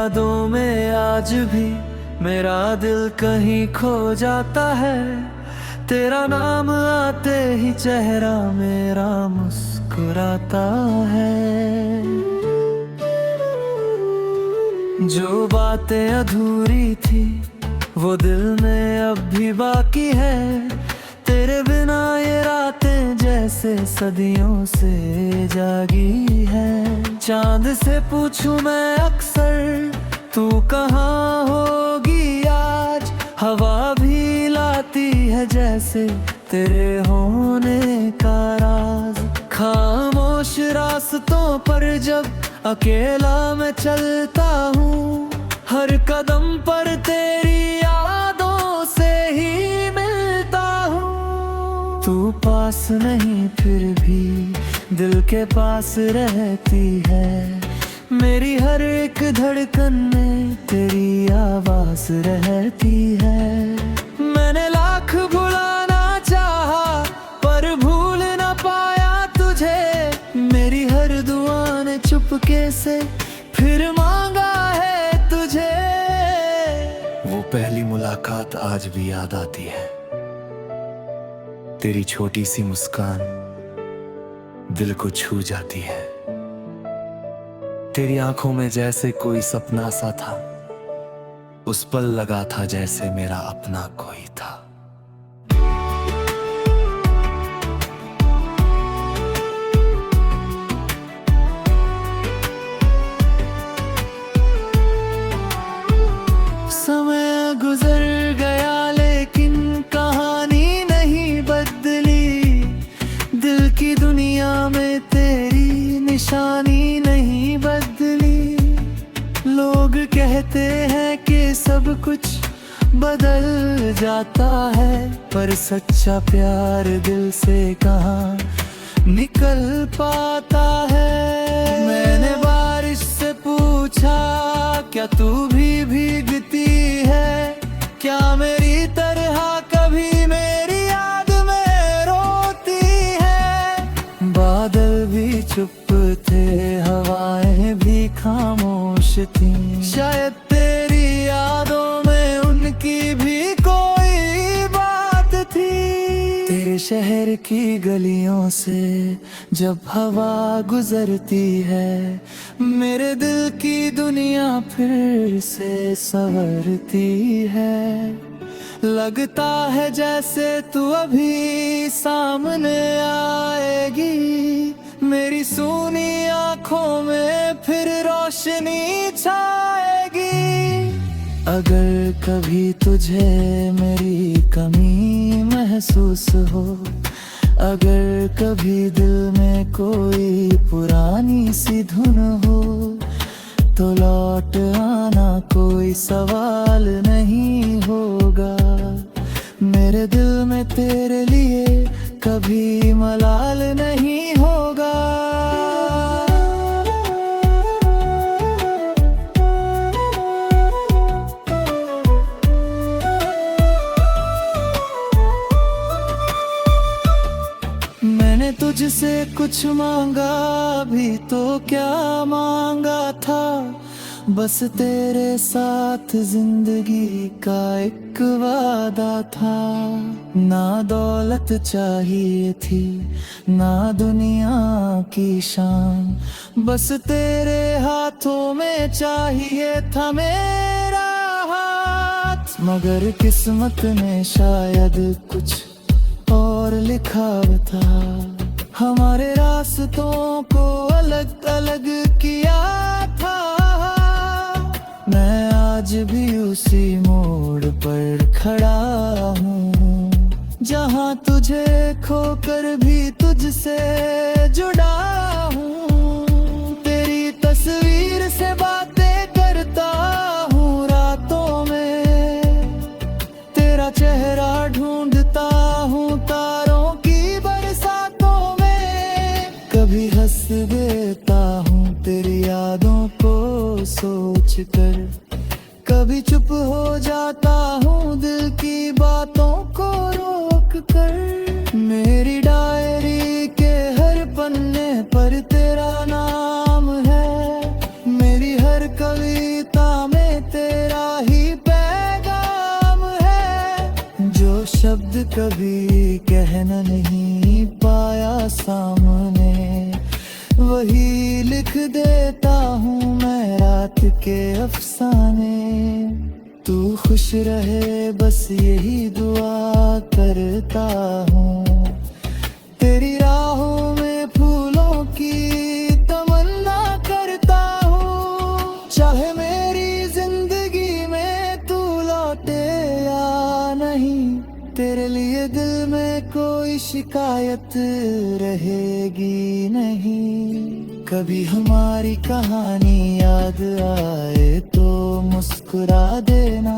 यादों में आज भी मेरा दिल कहीं खो जाता है। तेरा नाम आते ही चेहरा मेरा मुस्कुराता है। जो बातें अधूरी थी वो दिल में अब भी बाकी है। तेरे बिना ये रातें जैसे सदियों से जागी है। चांद से पूछूं मैं अक्सर तू कहाँ होगी आज। हवा भी लाती है जैसे तेरे होने का राज। खामोश रास्तों पर जब अकेला मैं चलता हूँ, हर कदम पर तेरी यादों से ही मिलता हूँ। तू पास नहीं फिर भी दिल के पास रहती है। मेरी हर एक धड़कन में तेरी आवाज रहती है। मैंने लाख भुलाना चाहा पर भूल ना पाया तुझे। मेरी हर दुआ ने चुपके से फिर मांगा है तुझे। वो पहली मुलाकात आज भी याद आती है। तेरी छोटी सी मुस्कान दिल को छू जाती है। तेरी आंखों में जैसे कोई सपना सा था। उस पल लगा था जैसे मेरा अपना कोई था। समय गुजर गया लेकिन कहानी नहीं बदली। दिल की दुनिया में तेरी निशानी नहीं बदली। लोग कहते हैं कि सब कुछ बदल जाता है, पर सच्चा प्यार दिल से कहाँ निकल पाता है। मैंने बारिश से पूछा क्या तू भी भीगती है। क्या मेरी तरह कभी मेरी याद में रोती है। बादल भी चुप थे, हवाएं भी खामोश थीं। शायद तेरी यादों में उनकी भी कोई बात थी। तेरे शहर की गलियों से जब हवा गुजरती है, मेरे दिल की दुनिया फिर से संवरती है। लगता है जैसे तू अभी सामने आएगी। मेरी सूनी आंखों में फिर रोशनी छाएगी। अगर कभी तुझे मेरी कमी महसूस हो, अगर कभी दिल में कोई पुरानी सी धुन हो, तो लौट आना कोई सवाल नहीं होगा। मेरे दिल में तेरे लिए कभी मलाल नहीं होगा। मैंने तुझसे कुछ मांगा भी तो क्या मांगा था। बस तेरे साथ जिंदगी का एक वादा था। ना दौलत चाहिए थी ना दुनिया की शान, बस तेरे हाथों में चाहिए था मेरा हाथ। मगर किस्मत ने शायद कुछ और लिखा था। हमारे रास्तों को अलग अलग किया था। मैं आज भी उसी मोड़ पर खड़ा हूँ, जहाँ तुझे खोकर भी तुझसे जुड़ा हूँ। तेरी तस्वीर से बातें करता हूँ रातों में। तेरा चेहरा ढूंढता हूँ तारों की बरसातों में। कभी हंस देता हूँ तेरी यादों को सोच कर, कभी चुप हो जाता हूँ दिल की बातों को रोक कर। मेरी डायरी के हर पन्ने पर तेरा नाम है। मेरी हर कविता शब्द कभी कहना नहीं पाया सामने, वही लिख देता हूँ मैं रात के अफसाने। तू खुश रहे बस यही दुआ करता हूँ, तेरी राहों में फूलों की तमन्ना करता हूँ। चाहे मेरी जिंदगी में तू लौटे या नहीं, तेरे लिए दिल में कोई शिकायत रहेगी नहीं। कभी हमारी कहानी याद आए तो मुस्कुरा देना,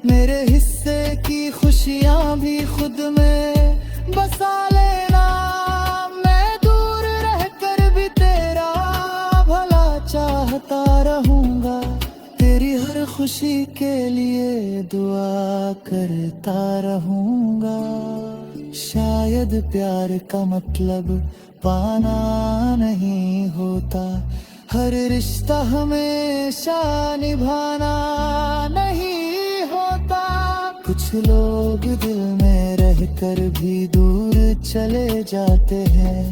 मेरे हिस्से की खुशियाँ भी खुद में बसा लेना। मैं दूर रहकर भी तेरा भला चाहता रहूँगा, तेरी हर खुशी के लिए दुआ करता रहूँगा। शायद प्यार का मतलब पाना नहीं होता, हर रिश्ता हमेशा निभाना नहीं होता। कुछ लोग दिल में रहकर भी दूर चले जाते हैं,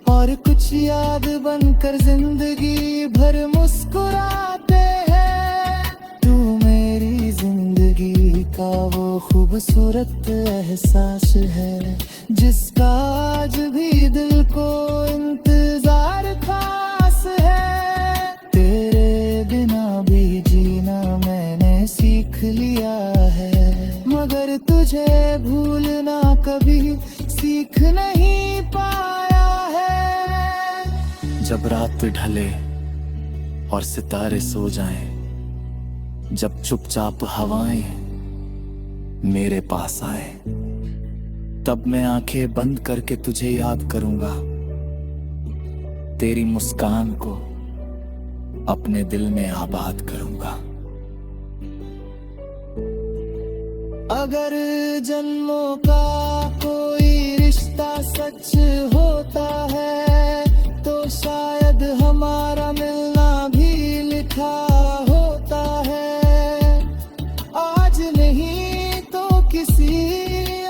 और कुछ याद बनकर जिंदगी भर मुस्कुराते हैं। तू मेरी जिंदगी का वो खूबसूरत एहसास है, जिसका आज भी दिल को इंतजार खास है। तेरे बिना भी जीना मैंने सीख लिया है, मगर तुझे भूलना कभी सीख नहीं पाया है। जब रात ढले और सितारे सो जाएं, जब चुपचाप हवाएं मेरे पास आए, तब मैं आंखें बंद करके तुझे याद करूंगा, तेरी मुस्कान को अपने दिल में आबाद करूंगा। अगर जन्मों का कोई रिश्ता सच होता है, तो शायद हमारा मिलना भी लिखा होता है। आज नहीं तो किसी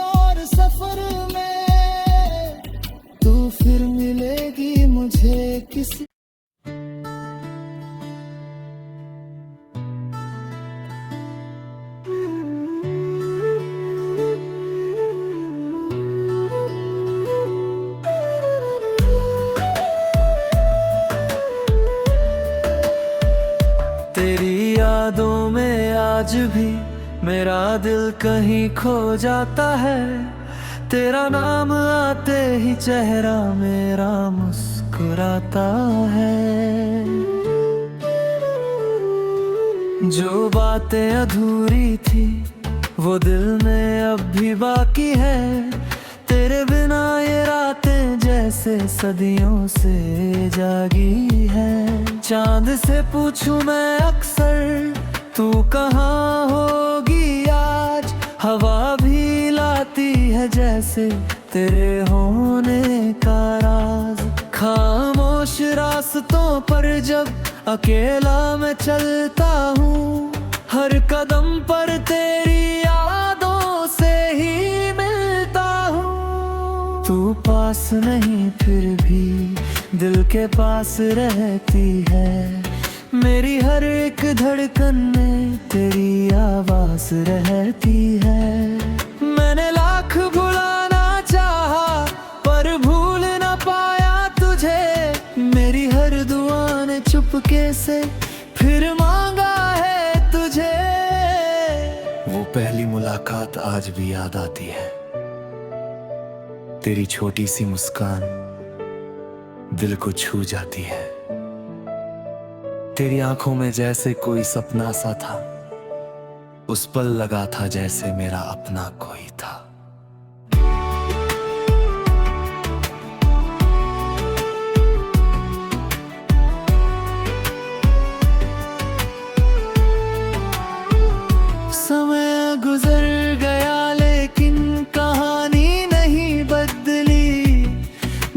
और सफर में तू फिर मिलेगी मुझे किसी। तेरी यादों में आज भी मेरा दिल कहीं खो जाता है, तेरा नाम आते ही चेहरा मेरा मुस्कुराता है। जो बातें अधूरी थी वो दिल में अब भी बाकी है, तेरे बिना ये रातें जैसे सदियों से जागी है। चांद से पूछूं मैं अक्सर तू कहाँ होगी आज, हवा भी लाती है जैसे तेरे होने का राज। खामोश रास्तों पर जब अकेला मैं चलता हूँ, हर कदम पर तेरी यादों से ही मिलता हूँ। तू पास नहीं फिर भी दिल के पास रहती है, मेरी हर एक धड़कन में तेरी आवाज रहती है। मैंने लाख भुलाना चाहा पर भूल ना पाया तुझे, मेरी हर दुआ ने चुपके से फिर मांगा है तुझे। वो पहली मुलाकात आज भी याद आती है, तेरी छोटी सी मुस्कान दिल को छू जाती है। तेरी आंखों में जैसे कोई सपना सा था, उस पल लगा था जैसे मेरा अपना कोई था। समय गुजर गया लेकिन कहानी नहीं बदली,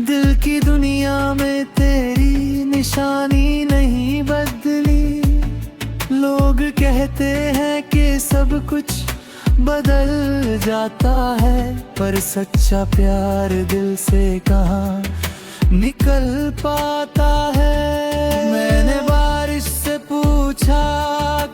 दिल की दुनिया में तेरी निशानी नहीं बदली। लोग कहते हैं कि सब कुछ बदल जाता है, पर सच्चा प्यार दिल से कहाँ निकल पाता है। मैंने बारिश से पूछा,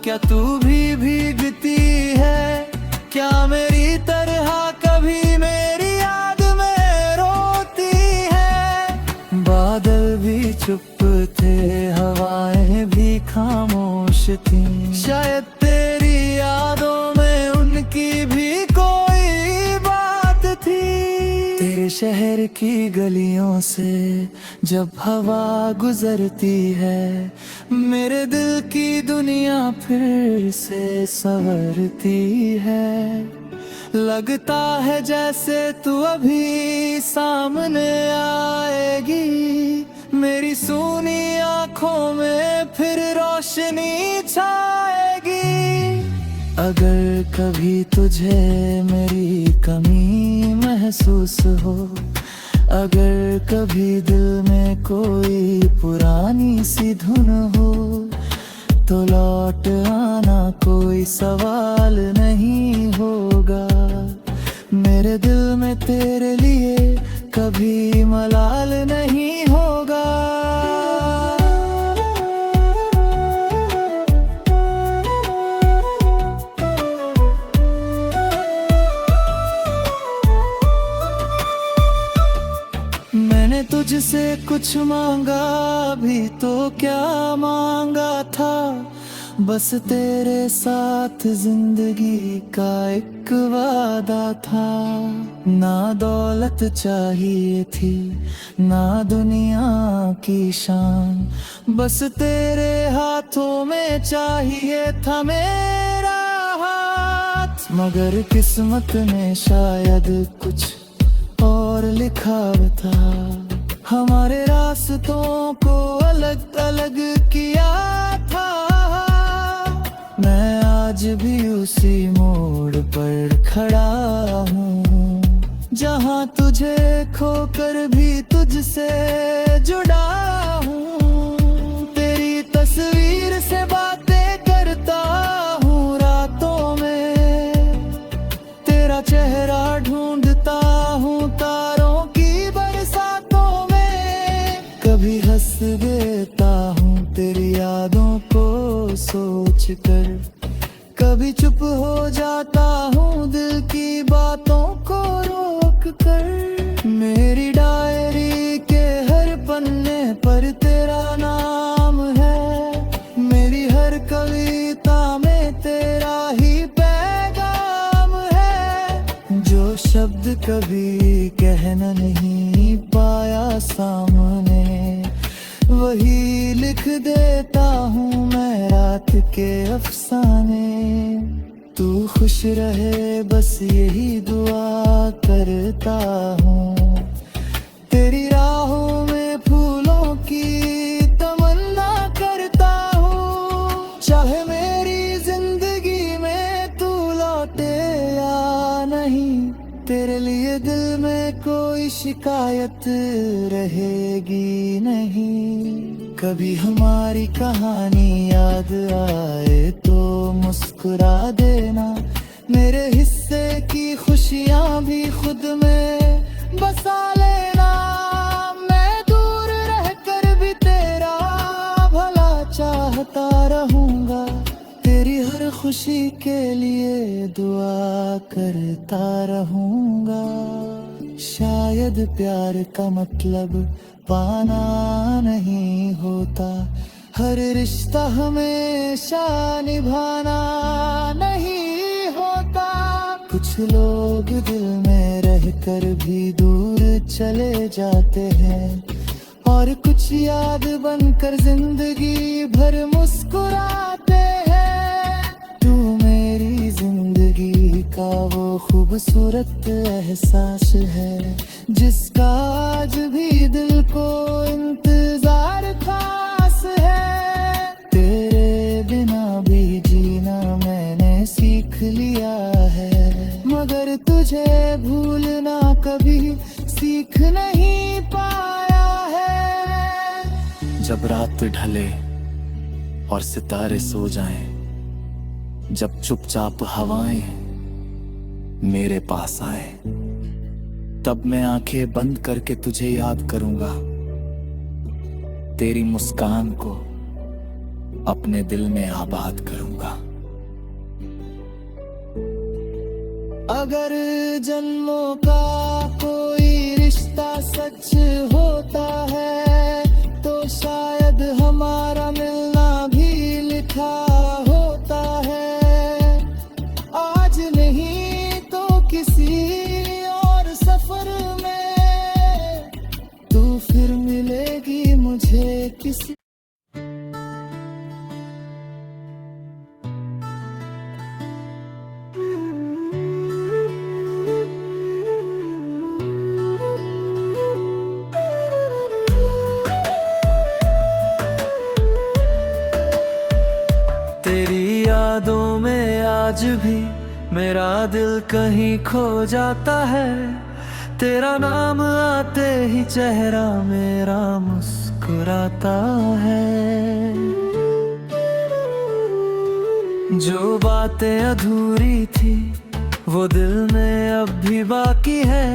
क्या तू भी भीगती है? क्या मेरी तरह कभी मेरी याद में रोती है? बादल भी चुप थे, हवाएं भी खामोश थीं। शायद तेरी यादों में उनकी भी कोई बात थी। तेरे शहर की गलियों से जब हवा गुजरती है, मेरे दिल की दुनिया फिर से संवरती है। लगता है जैसे तू अभी सामने आएगी, मेरी सूनी आंखों में फिर रोशनी छाएगी। अगर कभी तुझे मेरी कमी महसूस हो, अगर कभी दिल में कोई पुरानी सी धुन हो, तो लौट आना, कोई सवाल नहीं होगा। मेरे दिल में तेरे लिए कभी मलाल नहीं होगा। मैंने तुझसे कुछ मांगा भी तो क्या मांगा था, बस तेरे साथ जिंदगी का एक वादा था। ना दौलत चाहिए थी, ना दुनिया की शान, बस तेरे हाथों में चाहिए था मेरा हाथ। मगर किस्मत ने शायद कुछ और लिखा था, हमारे रास्तों को अलग अलग किया था। मैं आज भी उसी मोड़ पर खड़ा हूँ, जहाँ तुझे खोकर भी तुझसे जुड़ा हूँ। तेरी तस्वीर से बातें करता हूँ रातों में, तेरा चेहरा ढूंढता हूँ तारों की बरसातों में। कभी हंस देता हूँ तेरी यादों को सोच कर, कभी चुप हो जाता हूँ दिल की बातों को रोक कर। मेरी डायरी के हर पन्ने पर तेरा नाम है, मेरी हर कविता में तेरा ही पैगाम है। जो शब्द कभी कहना नहीं पाया सामने, वही लिख देता हूँ मैं रात के अफसाने। तू खुश रहे बस यही दुआ करता हूँ, तेरी राहों में फूलों की तमन्ना करता हूँ। चाहे मेरी जिंदगी में तू लौटे या नहीं, तेरे लिए दिल में कोई शिकायत रहेगी नहीं। कभी हमारी कहानी याद आए तो मुस्कुरा देना, मेरे हिस्से की खुशियाँ भी खुद में बसा लेना। मैं दूर रहकर भी तेरा भला चाहता रहूँगा, तेरी हर खुशी के लिए दुआ करता रहूँगा। शायद प्यार का मतलब पाना नहीं होता, हर रिश्ता हमेशा निभाना नहीं होता। कुछ लोग दिल में रहकर भी दूर चले जाते हैं, और कुछ याद बनकर जिंदगी भर मुस्कुराते हैं। तू मेरी जिंदगी का वो खूबसूरत एहसास है, जिसका आज भी दिल को इंतजार खास है। तेरे बिना भी जीना मैंने सीख लिया है, मगर तुझे भूलना कभी सीख नहीं पाया है। जब रात ढले और सितारे सो जाएं, जब चुपचाप हवाएं मेरे पास आए, तब मैं आंखें बंद करके तुझे याद करूंगा, तेरी मुस्कान को अपने दिल में आबाद करूंगा। अगर जन्मों का कोई रिश्ता सच होता है तो शायद हमारा मिलना भी लिखा होता है। आज नहीं तो किसी और सफर में तू फिर मिलेगी मुझे किसी। तेरी यादों में आज भी मेरा दिल कहीं खो जाता है। तेरा नाम आते ही चेहरा मेरा मुस्कुराता है। जो बातें अधूरी थी वो दिल में अब भी बाकी है।